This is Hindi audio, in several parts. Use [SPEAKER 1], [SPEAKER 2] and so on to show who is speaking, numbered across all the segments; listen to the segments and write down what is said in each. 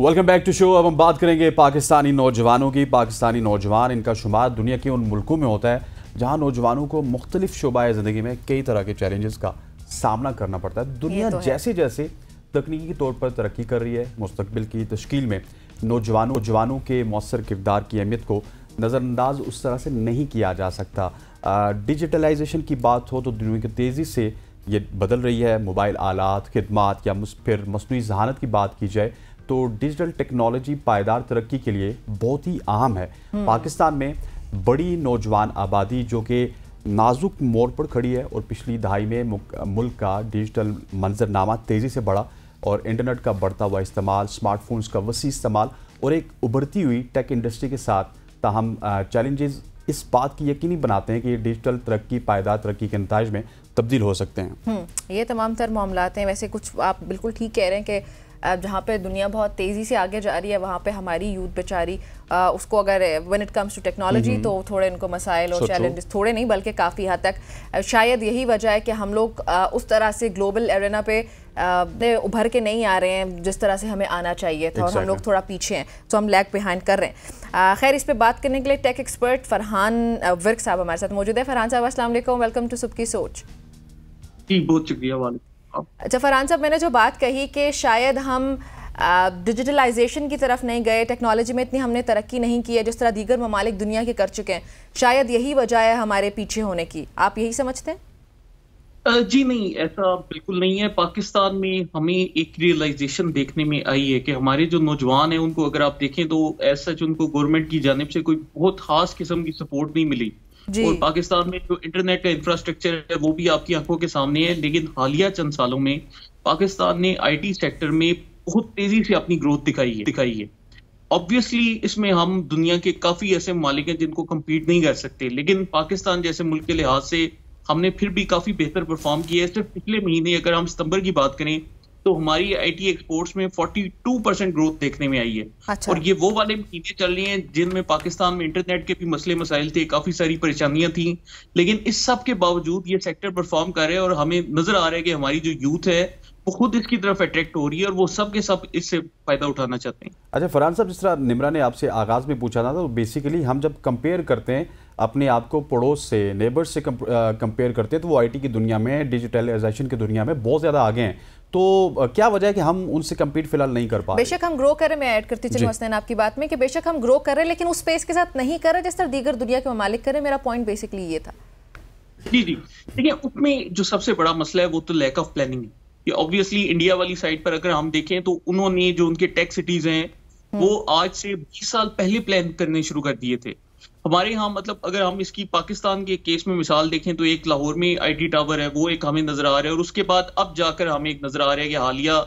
[SPEAKER 1] Welcome back to show. अब हम बात करेंगे पाकिस्तानी नौजवानों की। पाकिस्तानी नौजवान, इनका शुमार दुनिया के उन मुल्कों में होता है जहां नौजवानों को मुख्तलिफ शोबाए ज़िंदगी में कई तरह के चैलेंजेस का सामना करना पड़ता है। दुनिया जैसे जैसे तकनीकी तौर पर तरक्की कर रही है, मुस्तकबिल की तश्कील में नौजवानों के मौसर किरदार की अहमियत को नज़रअंदाज उस तरह से नहीं किया जा सकता। डिजिटलाइजेशन की बात हो तो दुनिया की तेज़ी से ये बदल रही है। मोबाइल आलात, खिदमात या फिर मसनूई ज़हानत की बात की जाए तो डिजिटल टेक्नोलॉजी पायदार तरक्की के लिए बहुत ही अहम है। पाकिस्तान में बड़ी नौजवान आबादी जो कि नाजुक मोड़ पर खड़ी है और पिछली दहाई में मुल्क का डिजिटल मंजरनामा तेज़ी से बढ़ा और इंटरनेट का बढ़ता हुआ इस्तेमाल, स्मार्टफोन्स का वसी इस्तेमाल और एक उभरती हुई टेक इंडस्ट्री के साथ ताहम चैलेंजेस इस बात की यकीनी बनाते हैं कि डिजिटल तरक्की पायदार तरक्की के नताइज में तब्दील हो सकते हैं।
[SPEAKER 2] ये तमाम तर मामलात हैं। वैसे कुछ आप बिल्कुल ठीक कह रहे हैं कि जहाँ पे दुनिया बहुत तेज़ी से आगे जा रही है वहाँ पे हमारी यूथ बेचारी उसको अगर when it comes to technology तो थोड़े इनको मसाइल और चैलेंजेस थोड़े नहीं बल्कि काफ़ी हद तक शायद यही वजह है कि हम लोग उस तरह से ग्लोबल एरेना पे उभर के नहीं आ रहे हैं जिस तरह से हमें आना चाहिए था। और हम लोग थोड़ा पीछे हैं, तो हम लैग बिहाइंड कर रहे हैं। खैर, इस पे बात करने के लिए टेक एक्सपर्ट फरहान विर्क साहब हमारे साथ मौजूद है। फरहान साहब अस्सलाम वालेकुम, वेलकम टू सुबह की सोच।
[SPEAKER 3] जी बहुत शुक्रिया। वाले
[SPEAKER 2] अच्छा फरहान साहब, मैंने जो बात कही कि शायद हम डिजिटलाइजेशन की तरफ नहीं गए, टेक्नोलॉजी में इतनी हमने तरक्की नहीं की है जिस तरह दीगर ममालिक दुनिया के कर चुके हैं, शायद यही वजह है हमारे पीछे होने की। आप यही समझते हैं?
[SPEAKER 3] जी नहीं, ऐसा बिल्कुल नहीं है। पाकिस्तान में हमें एक रियलाइजेशन देखने में आई है कि हमारे जो नौजवान हैं उनको अगर आप देखें तो ऐसा उनको गवर्नमेंट की जानिब से कोई बहुत खास किस्म की सपोर्ट नहीं मिली। और पाकिस्तान में जो इंटरनेट का इंफ्रास्ट्रक्चर है वो भी आपकी आंखों के सामने है। लेकिन हालिया चंद सालों में पाकिस्तान ने आईटी सेक्टर में बहुत तेजी से अपनी ग्रोथ दिखाई है। ऑब्वियसली इसमें हम दुनिया के काफी ऐसे ममालिक हैं जिनको कम्पीट नहीं कर सकते, लेकिन पाकिस्तान जैसे मुल्क के लिहाज से हमने फिर भी काफी बेहतर परफॉर्म किया है। सिर्फ पिछले महीने अगर हम सितंबर की बात करें तो हमारी आईटी एक्सपोर्ट्स में 42% ग्रोथ देखने में आई है।
[SPEAKER 2] अच्छा।
[SPEAKER 3] और ये वो वाले महीने चल रहे हैं जिनमें पाकिस्तान में इंटरनेट के भी मसले मसाइल थे, काफी सारी परेशानियां थी, लेकिन इस सब के बावजूद ये सेक्टर परफॉर्म कर रहे हैं और हमें नजर आ रहा है कि हमारी जो यूथ है वो खुद इसकी तरफ अट्रैक्ट हो रही है और वो सब के सब इससे फायदा उठाना चाहते हैं।
[SPEAKER 1] अच्छा फरहान साहब, जिस तरह निमरा ने आपसे आगाज में पूछा था तो बेसिकली हम जब कंपेयर करते हैं अपने आप को पड़ोस से, नेबर्स से कंपेयर करते हैं तो वो आईटी की दुनिया में, डिजिटलाइजेशन की दुनिया में बहुत ज़्यादा आगे हैं। तो क्या वजह है कि हम उनसे कम्पीट फिलहाल नहीं कर पा रहे?
[SPEAKER 2] बेशक हम ग्रो कर रहे हैं, मैं ऐड करती चलूं हसनैन आपकी बात में कि बेशक हम ग्रो कर रहे हैं लेकिन उस स्पेस के साथ नहीं कर रहे जिस तरह दीगर दुनिया के ममालिक कर रहे हैं। मेरा पॉइंट बेसिकली ये था।
[SPEAKER 3] जी देखिए, उसमें जो सबसे बड़ा मसला है वो तो लैक ऑफ प्लानिंग है। कि ऑब्वियसली इंडिया वाली साइड पर अगर हम देखें तो उन्होंने जो उनके टेक सिटीज हैं वो आज से 20 साल पहले प्लान करने शुरू कर दिए थे। हमारे यहाँ मतलब अगर हम इसकी पाकिस्तान के केस में मिसाल देखें तो एक लाहौर में आईटी टावर है, वो एक हमें नजर आ रहा है और उसके बाद अब जाकर हमें एक नजर आ रहा है कि हालिया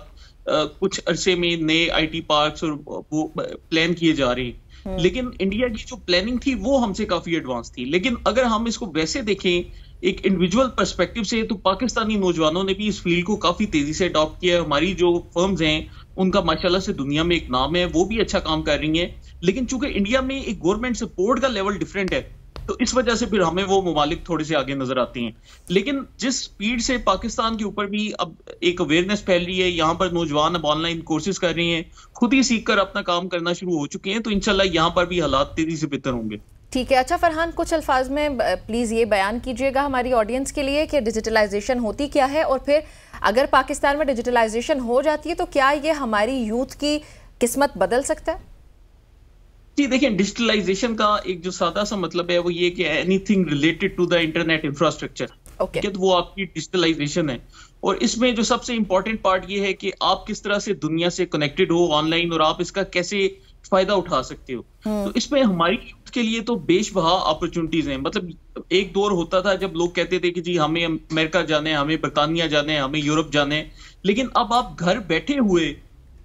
[SPEAKER 3] कुछ अरसे में नए आईटी पार्क्स और वो प्लान किए जा रहे हैं। लेकिन इंडिया की जो प्लानिंग थी वो हमसे काफी एडवांस थी। लेकिन अगर हम इसको वैसे देखें एक इंडिविजुअल पर्सपेक्टिव से तो पाकिस्तानी नौजवानों ने भी इस फील्ड को काफी तेजी से अडॉप्ट किया है। हमारी जो फर्म्स हैं उनका माशाल्लाह से दुनिया में एक नाम है, वो भी अच्छा काम कर रही हैं। लेकिन चूंकि इंडिया में एक गवर्नमेंट सपोर्ट का लेवल डिफरेंट है तो इस वजह से फिर हमें वो ममालिक थोड़े से आगे नजर आते हैं। लेकिन जिस स्पीड से पाकिस्तान के ऊपर भी अब एक अवेयरनेस फैल रही है, यहाँ पर नौजवान अब ऑनलाइन कोर्सेज कर रहे हैं, खुद ही सीख कर अपना काम करना शुरू हो चुके हैं, तो इंशाल्लाह यहाँ पर भी हालात तेजी से बेहतर होंगे।
[SPEAKER 2] ठीक है। अच्छा फरहान, कुछ अल्फाज में प्लीज़ ये बयान कीजिएगा हमारी ऑडियंस के लिए कि डिजिटलाइजेशन होती क्या है और फिर अगर पाकिस्तान में डिजिटलाइजेशन हो जाती है तो क्या ये हमारी यूथ की किस्मत बदल सकता है?
[SPEAKER 3] जी देखिए, डिजिटलाइजेशन का एक जो सादा सा मतलब है वो ये कि anything related to the internet infrastructure, ठीक है, तो वो आपकी डिजिटलाइजेशन है। और इसमें जो सबसे इंपॉर्टेंट पार्ट ये है कि आप किस तरह से दुनिया से कनेक्टेड हो ऑनलाइन और आप इसका कैसे फायदा उठा सकते हो। तो इसमें हमारी यूथ के लिए तो बेशबहा अपॉर्चुनिटीज हैं। मतलब एक दौर होता था जब लोग कहते थे कि जी हमें अमेरिका जाना है, हमें बरतानिया जाना है, हमें यूरोप जाना है, लेकिन अब आप घर बैठे हुए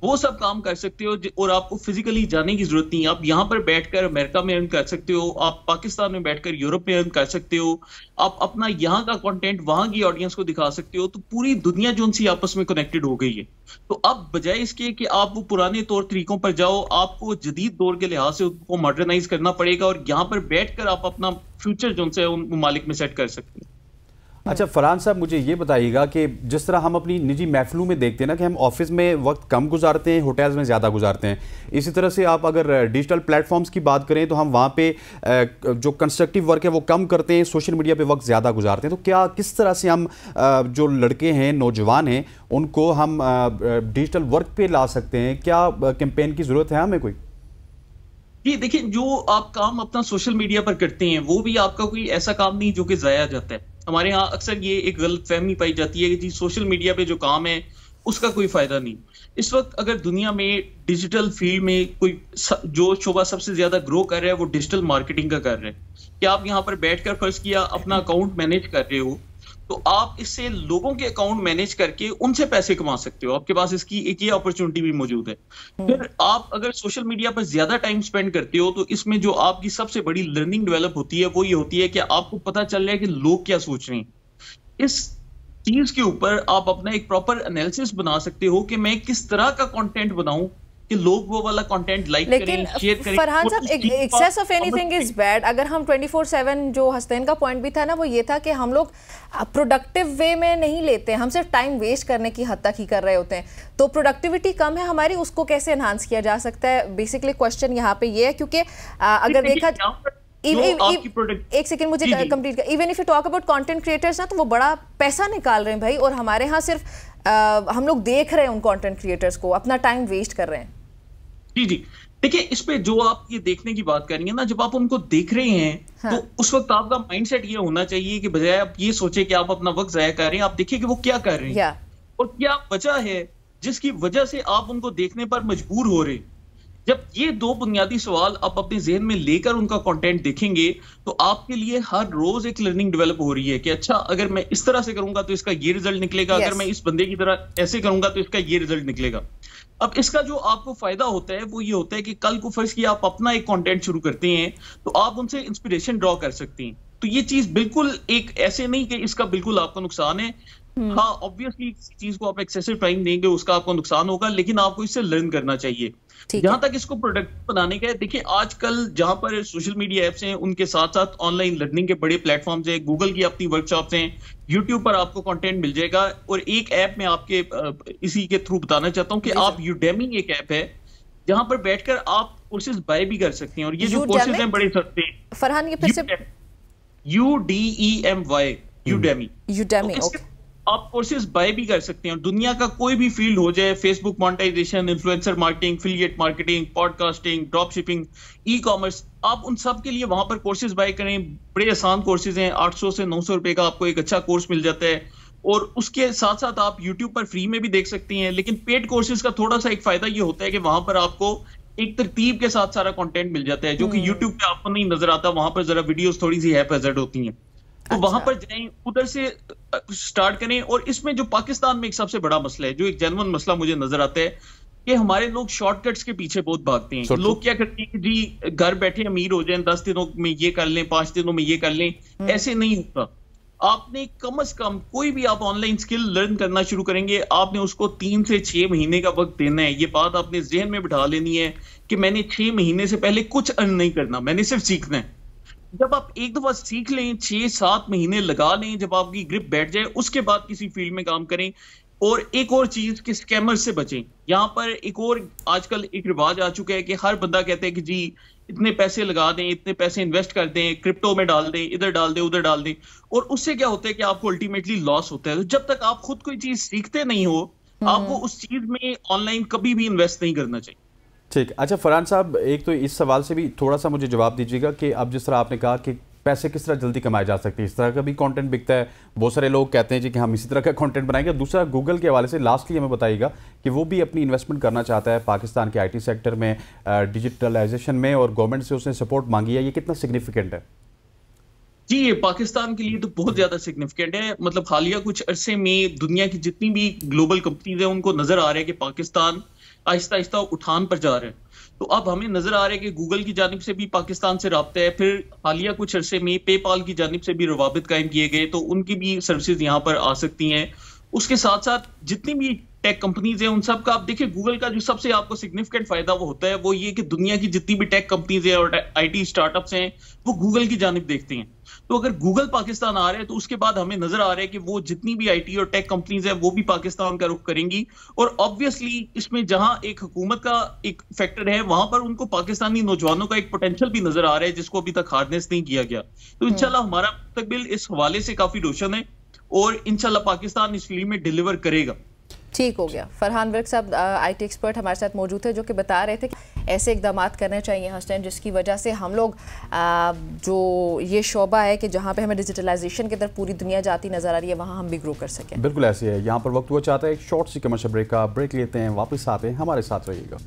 [SPEAKER 3] वो सब काम कर सकते हो और आपको फिजिकली जाने की जरूरत नहीं है। आप यहाँ पर बैठकर अमेरिका में अर्न कर सकते हो, आप पाकिस्तान में बैठकर यूरोप में अर्न कर सकते हो, आप अपना यहाँ का कंटेंट वहां की ऑडियंस को दिखा सकते हो। तो पूरी दुनिया जो उनसी आपस में कनेक्टेड हो गई है। तो अब बजाय इसके कि आप वो पुराने तौर तरीकों पर जाओ, आपको जदीद दौर के लिहाज से उनको मॉडर्नाइज करना पड़ेगा और यहाँ पर बैठकर आप अपना फ्यूचर जो है उन ममालिक में सेट कर सकते हैं।
[SPEAKER 1] अच्छा फरहान साहब, मुझे ये बताइएगा कि जिस तरह हम अपनी निजी महफिलों में देखते हैं ना कि हम ऑफिस में वक्त कम गुजारते हैं, होटल्स में ज़्यादा गुजारते हैं, इसी तरह से आप अगर डिजिटल प्लेटफॉर्म्स की बात करें तो हम वहाँ पे जो कंस्ट्रक्टिव वर्क है वो कम करते हैं, सोशल मीडिया पे वक्त ज़्यादा गुजारते हैं। तो क्या किस तरह से हम जो लड़के हैं, नौजवान हैं, उनको हम डिजिटल वर्क पे ला सकते हैं? क्या कैंपेन की ज़रूरत है हमें कोई?
[SPEAKER 3] ये देखिए, जो आप काम अपना सोशल मीडिया पर करते हैं वो भी आपका कोई ऐसा काम नहीं जो कि जाया जाता है। हमारे यहाँ अक्सर ये एक गलतफहमी पाई जाती है कि जी सोशल मीडिया पे जो काम है उसका कोई फायदा नहीं। इस वक्त अगर दुनिया में डिजिटल फील्ड में कोई जो शोबा सबसे ज्यादा ग्रो कर रहा है वो डिजिटल मार्केटिंग का कर रहा है। कि आप यहाँ पर बैठकर फर्ज किया अपना अकाउंट मैनेज कर रहे हो, तो आप इससे लोगों के अकाउंट मैनेज करके उनसे पैसे कमा सकते हो। आपके पास इसकी एक ये अपॉर्चुनिटी भी मौजूद है। फिर आप अगर सोशल मीडिया पर ज्यादा टाइम स्पेंड करते हो तो इसमें जो आपकी सबसे बड़ी लर्निंग डेवलप होती है वो ये होती है कि आपको पता चल रहा है कि लोग क्या सोच रहे हैं। इस चीज के ऊपर आप अपना एक प्रॉपर एनालिसिस बना सकते हो कि मैं किस तरह का कंटेंट बनाऊं कि लोग वो वाला कंटेंट लाइक करें, शेयर करें।
[SPEAKER 2] फरहान साहब, excess of anything is bad. अगर हम 24/7, जो हसनैन का पॉइंट भी था ना, वो ये था कि हम लोग प्रोडक्टिव वे में नहीं लेते हैं, हम सिर्फ टाइम वेस्ट करने की हद तक ही कर रहे होते हैं। तो प्रोडक्टिविटी कम है हमारी, उसको कैसे एनहांस किया जा सकता है? बेसिकली क्वेश्चन यहाँ पे ये है, क्योंकि अगर देखा एक सेकंड मुझे कंप्लीट कर, even if you talk about content creators ना, तो वो बड़ा पैसा निकाल रहे हैं भाई, और हमारे यहाँ सिर्फ हम लोग देख रहे हैं उन कंटेंट क्रिएटर्स को, अपना टाइम वेस्ट कर रहे हैं।
[SPEAKER 3] जी जी, देखिए इस पे जो आप ये देखने की बात कर रही है ना, जब आप उनको देख रहे हैं हाँ। तो उस वक्त आपका माइंडसेट ये होना चाहिए कि बजाय आप ये सोचे कि आप अपना वक्त जाया कर रहे हैं, आप देखिए कि वो क्या कर रहे हैं और क्या वजह है जिसकी वजह से आप उनको देखने पर मजबूर हो रहे हैं। जब ये दो बुनियादी सवाल आप अपने जहन में लेकर उनका कंटेंट देखेंगे तो आपके लिए हर रोज एक लर्निंग डेवलप हो रही है कि अच्छा, अगर मैं इस तरह से करूंगा तो इसका ये रिजल्ट निकलेगा, अगर मैं इस बंदे की तरह ऐसे करूंगा तो इसका ये रिजल्ट निकलेगा। अब इसका जो आपको फायदा होता है वो ये होता है कि कल को फर्ज किया आप अपना एक कंटेंट शुरू करते हैं तो आप उनसे इंस्पिरेशन ड्रॉ कर सकते हैं। तो ये चीज बिल्कुल एक ऐसे नहीं कि इसका बिल्कुल आपको नुकसान है। हाँ, ऑब्वियसली किसी चीज को आप एक्सेसिव टाइम देंगे उसका आपको नुकसान होगा, लेकिन आपको इससे लर्न करना चाहिए। जहां तक इसको प्रोडक्ट बनाने का है, देखिए आजकल जहां पर सोशल मीडिया एप्स हैं उनके साथ साथ ऑनलाइन लर्निंग के बड़े प्लेटफॉर्म्स हैं, गूगल की अपनी वर्कशॉप्स हैं, यूट्यूब पर आपको कंटेंट मिल जाएगा। और एक ऐप में आपके इसी के थ्रू बताना चाहता हूं कि आप यूडेमी एक ऐप है जहां पर बैठकर आप कोर्सेज बाय भी कर सकते हैं, और ये जो कोर्सेज हैं बड़े सस्ते हैं।
[SPEAKER 2] फरहान, ये फिर से
[SPEAKER 3] UDEMY, यूडेमी, आप कोर्सेज बाय भी कर सकते हैं। और दुनिया का कोई भी फील्ड हो जाए, Facebook monetisation, influencer marketing, affiliate marketing, podcasting, drop shipping, e commerce, आप उन सब के लिए वहां पर कोर्सेज बाय करें। बड़े आसान कोर्सेज हैं, 800 से 900 रुपए का आपको एक अच्छा कोर्स मिल जाता है। और उसके साथ साथ आप यूट्यूब पर फ्री में भी देख सकती हैं। लेकिन पेड कोर्सेज का थोड़ा सा एक फायदा ये होता है कि वहां पर आपको एक तरतीब के साथ सारा कंटेंट मिल जाता है, जो कि यूट्यूब पे आपको नहीं नजर आता। वहां पर जरा वीडियोस थोड़ी सी हैफेजर्ड होती हैं, तो वहां पर जाएं, उधर से स्टार्ट करें। और इसमें जो पाकिस्तान में एक सबसे बड़ा मसला है, जो एक जेन्युइन मसला मुझे नजर आता है, कि हमारे लोग शॉर्टकट्स के पीछे बहुत भागते हैं। लोग क्या करते हैं कि जी घर बैठे अमीर हो जाएं, 10 दिनों में ये कर लें, 5 दिनों में ये कर लें। ऐसे नहीं होता। आपने कम से कम कोई भी आप ऑनलाइन स्किल लर्न करना शुरू करेंगे, आपने उसको 3 से 6 महीने का वक्त देना है। ये बात आपने जहन में बिठा लेनी है कि मैंने 6 महीने से पहले कुछ अर्न नहीं करना, मैंने सिर्फ सीखना है। जब आप एक दफा सीख लें, 6-7 महीने लगा लें, जब आपकी ग्रिप बैठ जाए, उसके बाद किसी फील्ड में काम करें। और एक और चीज कि स्कैमर से बचें। यहाँ पर एक और आजकल एक रिवाज आ चुका है कि हर बंदा कहता है कि जी इतने पैसे लगा दें, इतने पैसे इन्वेस्ट कर दें, क्रिप्टो में डाल दें, इधर डाल दें, उधर डाल दें। और उससे क्या होता है कि आपको अल्टीमेटली लॉस होता है। तो जब तक आप खुद कोई चीज सीखते नहीं हो, आपको उस चीज में ऑनलाइन कभी भी इन्वेस्ट नहीं करना चाहिए।
[SPEAKER 1] ठीक। अच्छा फरहान साहब, एक तो इस सवाल से भी थोड़ा सा मुझे जवाब दीजिएगा कि अब जिस तरह आपने कहा कि पैसे किस तरह जल्दी कमाए जा सकते हैं, इस तरह का भी कंटेंट बिकता है। बहुत सारे लोग कहते हैं जी कि हम इसी तरह का कंटेंट बनाएंगे। दूसरा, गूगल के हवाले से लास्टली हमें बताइएगा कि वो भी अपनी इन्वेस्टमेंट करना चाहता है पाकिस्तान के IT सेक्टर में, डिजिटलाइजेशन में, और गवर्नमेंट से उसने सपोर्ट मांगी है। ये कितना सिग्निफिकेंट है?
[SPEAKER 3] जी, ये पाकिस्तान के लिए तो बहुत ज्यादा सिग्निफिकेंट है। मतलब हालिया कुछ अरसे में दुनिया की जितनी भी ग्लोबल कंपनीज हैं उनको नजर आ रहा है कि पाकिस्तान आहिस्ता आहिस्ता उठान पर जा रहे हैं। तो अब हमें नजर आ रहा है कि गूगल की जानिब से भी पाकिस्तान से राब्ता है। फिर हालिया कुछ अरसे में पेपाल की जानिब से भी रवाबित कायम किए गए, तो उनकी भी सर्विसेज यहाँ पर आ सकती हैं। उसके साथ साथ जितनी भी टेक कंपनीज हैं, उन सब का आप देखिए, गूगल का जो सबसे आपको सिग्निफिकेंट फायदा वो होता है वो ये कि दुनिया की जितनी भी टेक कंपनीज हैं और आईटी स्टार्टअप्स हैं वो गूगल की जानिब देखते हैं। तो अगर गूगल पाकिस्तान आ रहे हैं तो उसके बाद हमें नजर आ रहा है कि वो जितनी भी आईटी और टेक कंपनीज हैं वो भी पाकिस्तान का रुख करेंगी। और ऑब्वियसली इसमें जहां एक हुकूमत का एक फैक्टर है वहां पर उनको पाकिस्तानी नौजवानों का एक पोटेंशियल भी नजर आ रहा है जिसको अभी तक हार्नेस नहीं किया गया। तो इंशाल्लाह हमारा मुस्तकबिल इस हवाले से काफी रोशन है और इंशाल्लाह पाकिस्तान इस फील्ड में डिलीवर करेगा।
[SPEAKER 2] ठीक हो गया। फरहान विर्क साहब आईटी एक्सपर्ट हमारे साथ मौजूद थे जो कि बता रहे थे कि ऐसे इकदाम करने चाहिए हस्टैन जिसकी वजह से हम लोग जो ये शोबा है कि जहाँ पे हमें डिजिटलाइजेशन की तरफ पूरी दुनिया जाती नजर आ रही है वहाँ हम भी ग्रो कर सकें।
[SPEAKER 1] बिल्कुल ऐसे है। यहाँ पर वक्त हुआ चाहता है एक शॉर्ट सी कमर्शियल ब्रेक का। ब्रेक लेते हैं, वापस आते हैं, हमारे साथ रहिएगा।